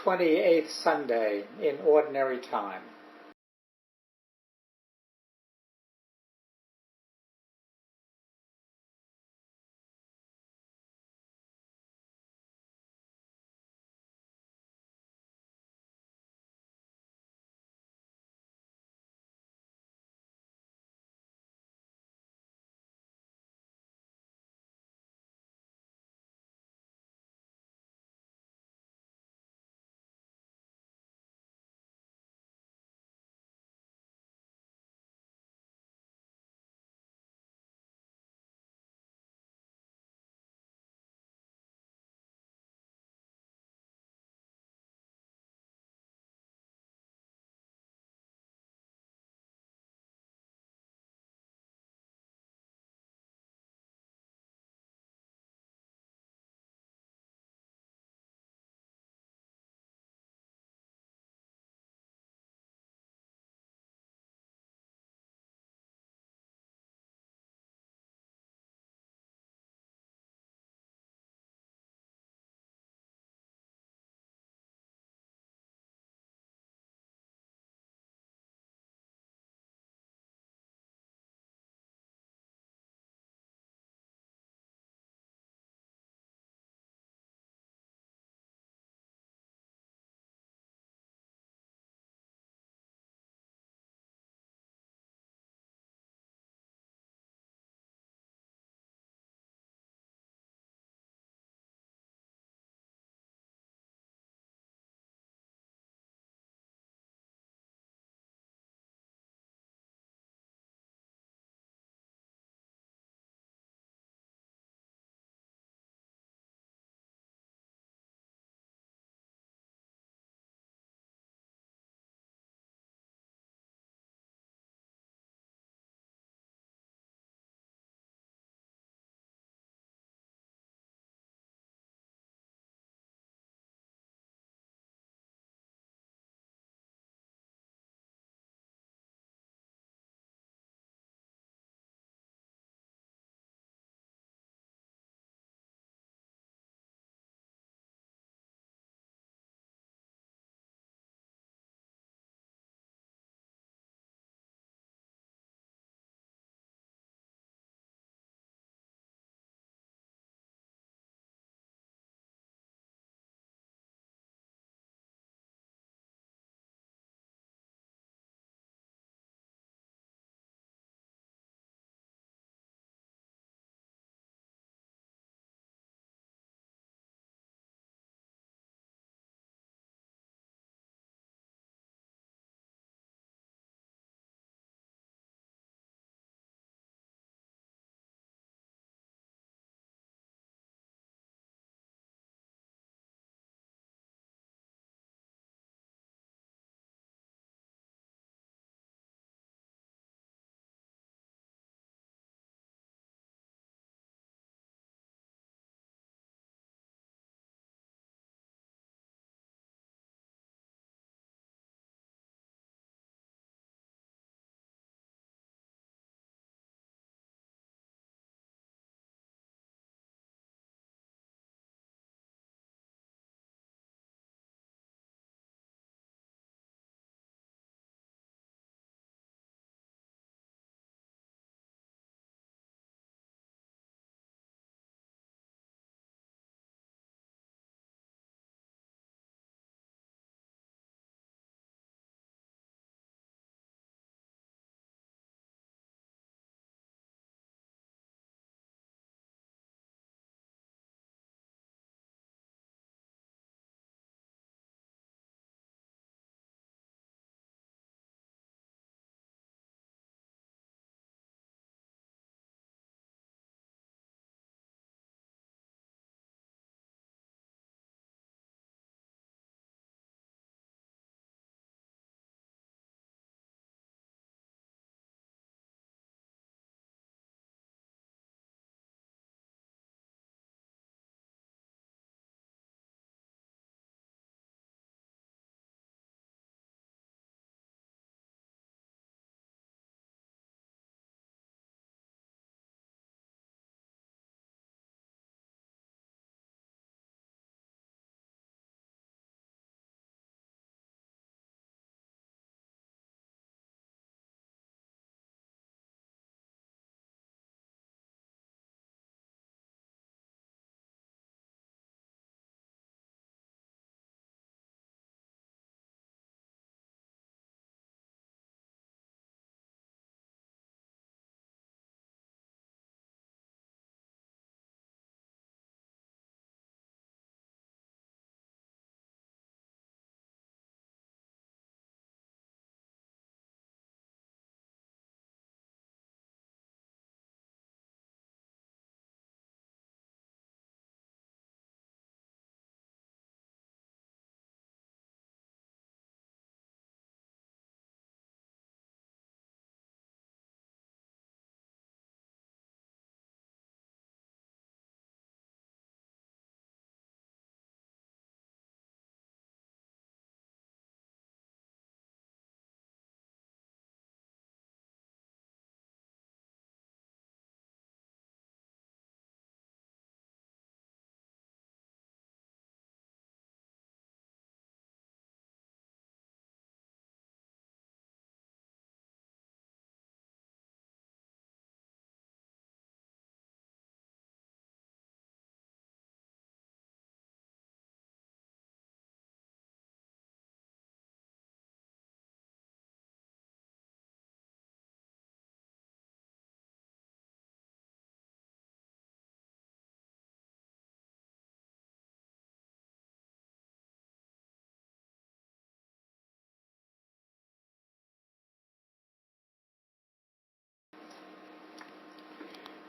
28th Sunday in Ordinary Time.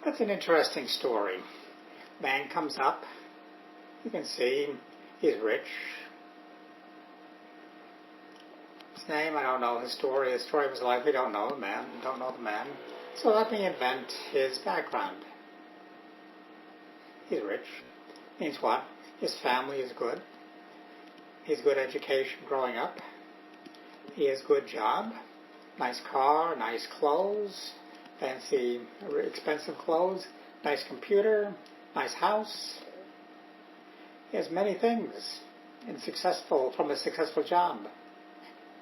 That's an interesting story. Man comes up. You can see he's rich. His name, I don't know. His story of his life, we don't know the man. Don't know the man. So let me invent his background. He's rich. Means what? His family is good. He has good education growing up. He has good job. Nice car, nice clothes, fancy, expensive clothes, nice computer, nice house. He has many things from a successful job.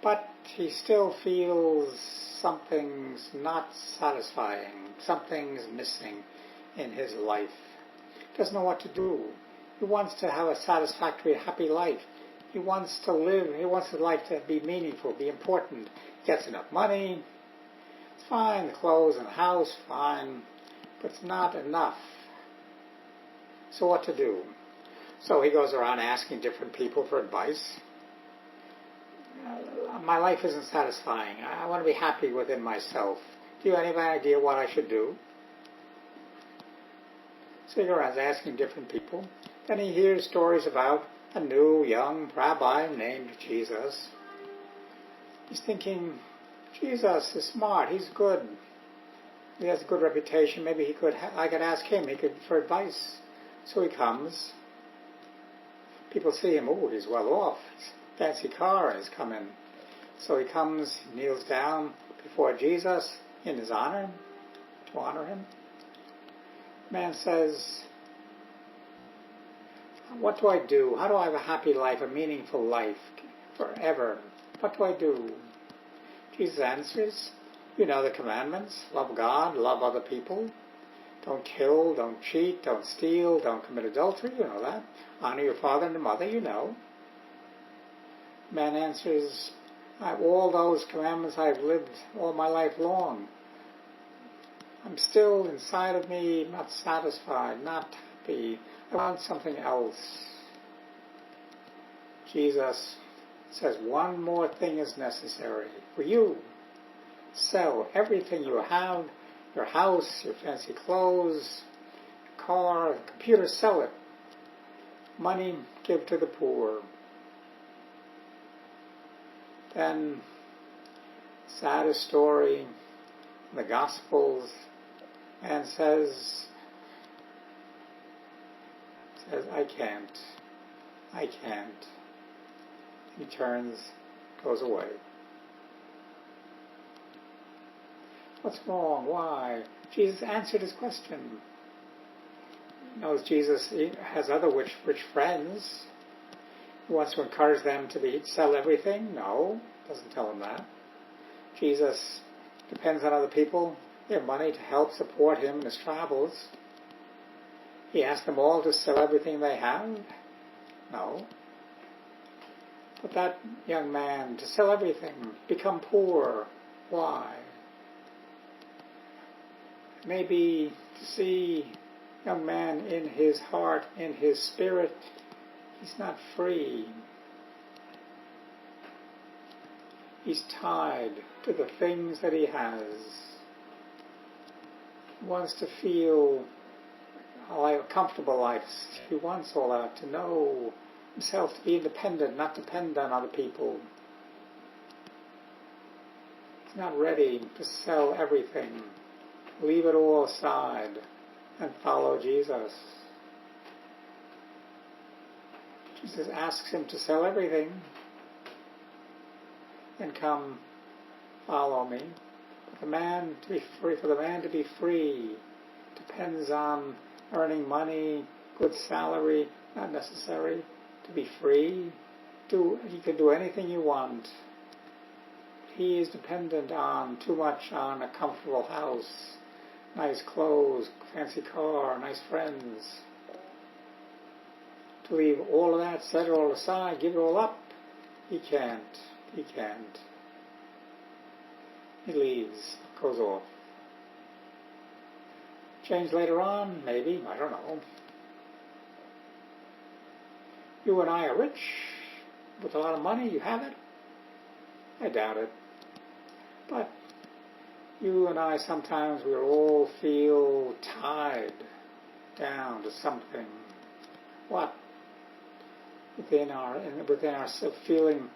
But he still feels something's not satisfying, something's missing in his life. Doesn't know what to do. He wants to have a satisfactory, happy life. He wants to live, he wants his life to be meaningful, be important. He gets enough money. It's fine, the clothes and the house, fine, but it's not enough. So what to do? So he goes around asking different people for advice. My life isn't satisfying. I want to be happy within myself. Do you have any idea what I should do? So he goes around asking different people. Then he hears stories about a new young rabbi named Jesus. He's thinking, Jesus is smart. He's good. He has a good reputation. Maybe I could ask him. For advice. So he comes. People see him. Oh, he's well off. Fancy car has come in. So he comes, kneels down before Jesus in his honor, to honor him. The man says, what do I do? How do I have a happy life, a meaningful life, forever? What do I do? Jesus answers, you know the commandments. Love God, love other people. Don't kill, don't cheat, don't steal, don't commit adultery. You know that. Honor your father and mother, you know. Man answers, all those commandments I've lived all my life long. I'm still inside of me not satisfied, not happy. I want something else. Jesus says one more thing is necessary for you. Sell everything you have, your house, your fancy clothes, car, computer, sell it. Money, give to the poor. Then, saddest story in the Gospels, man says, I can't. He turns, goes away. What's wrong? Why? Jesus answered his question. He knows Jesus has other rich friends. He wants to encourage them to sell everything? No, doesn't tell them that. Jesus depends on other people, their money to help support him in his travels. He asked them all to sell everything they have? No. But that young man, to sell everything, become poor. Why? Maybe to see young man in his heart, in his spirit, he's not free. He's tied to the things that he has. He wants to feel a comfortable life. He wants all that, to know himself, to be independent, not depend on other people. He's not ready to sell everything, leave it all aside, and follow Jesus. Jesus asks him to sell everything and come follow me. But for the man to be free depends on earning money, good salary, not necessary. To be free, you can do anything you want. He is dependent on too much on a comfortable house, nice clothes, fancy car, nice friends. To leave all of that, set it all aside, give it all up, he can't. He leaves, goes off. Change later on, maybe, I don't know. You and I are rich, with a lot of money, you have it? I doubt it. But You and I sometimes we all feel tied down to something. What? Within our feeling,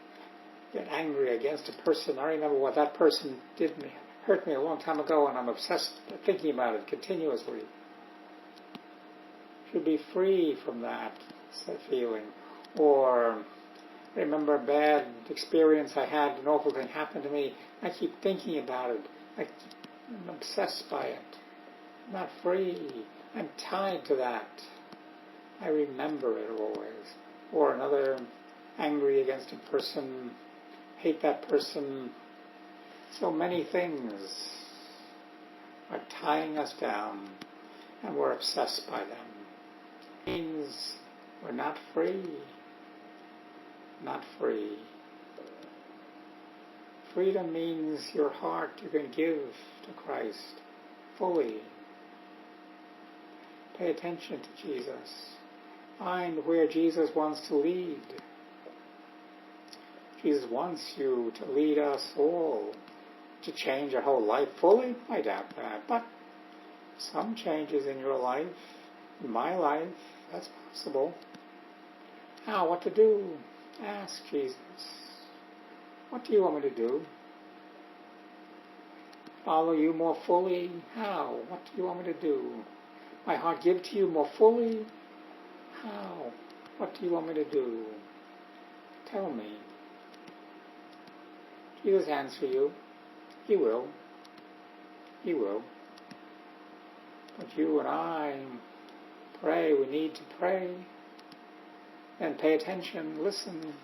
get angry against a person. I remember what that person did me, hurt me a long time ago, and I'm obsessed thinking about it continuously. Should be free from that feeling. Or remember a bad experience I had, an awful thing happened to me. I keep thinking about it. I'm obsessed by it. I'm not free. I'm tied to that. I remember it always. Or another, angry against a person, hate that person. So many things are tying us down, and we're obsessed by them. It means we're not free. Not free. Freedom means your heart you can give to Christ fully. Pay attention to Jesus. Find where Jesus wants to lead. Jesus wants you to lead us all to change our whole life fully. I doubt that. But some changes in your life, in my life, that's possible. How? What to do? Ask Jesus. What do you want me to do? Follow you more fully? How? What do you want me to do? My heart give to you more fully? How? What do you want me to do? Tell me. Jesus answer you. He will. He will. But you and I pray. We need to pray. And pay attention. Listen.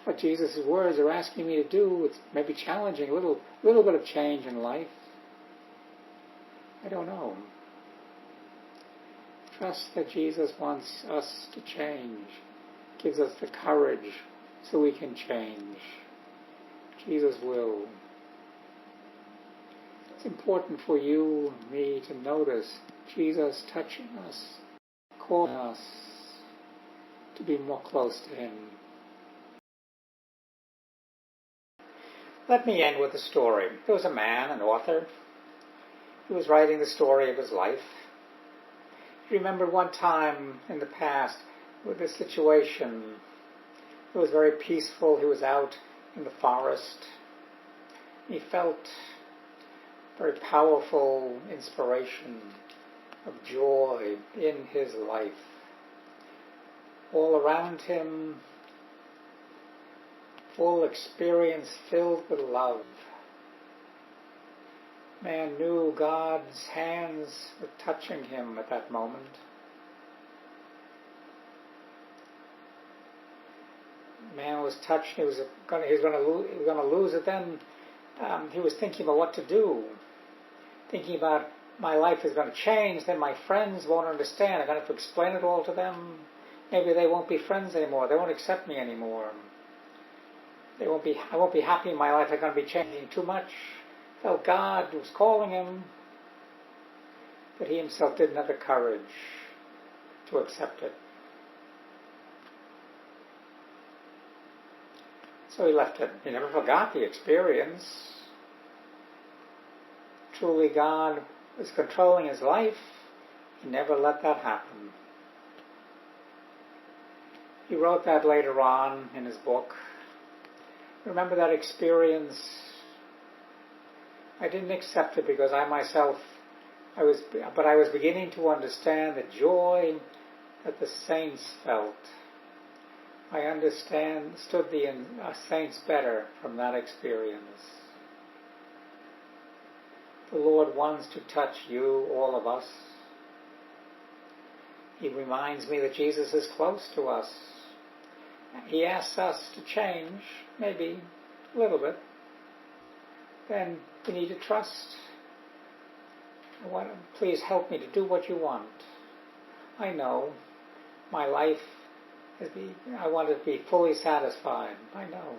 What Jesus' words are asking me to do. It's maybe challenging. A little bit of change in life. I don't know. Trust that Jesus wants us to change. Gives us the courage so we can change. Jesus will. It's important for you and me to notice Jesus touching us, calling us to be more close to Him. Let me end with a story. There was a man, an author, who was writing the story of his life. He remembered one time in the past with a situation. It was very peaceful. He was out in the forest. He felt very powerful inspiration of joy in his life. All around him, full experience filled with love. Man knew God's hands were touching him at that moment. Man was touched. He was going to lose it. Then he was thinking about what to do. Thinking about my life is going to change. Then my friends won't understand. I'm going to have to explain it all to them. Maybe they won't be friends anymore. They won't accept me anymore. I won't be happy in my life. I'm going to be changing too much. Felt God was calling him, but he himself didn't have the courage to accept it. So he left it. He never forgot the experience. Truly God was controlling his life. He never let that happen. He wrote that later on in his book. Remember that experience? I didn't accept it because I was beginning to understand the joy that the saints felt. I understood the saints better from that experience. The Lord wants to touch you, all of us. He reminds me that Jesus is close to us. He asks us to change, maybe a little bit. Then we need to trust. Please help me to do what you want. I know my life I want it to be fully satisfied. I know.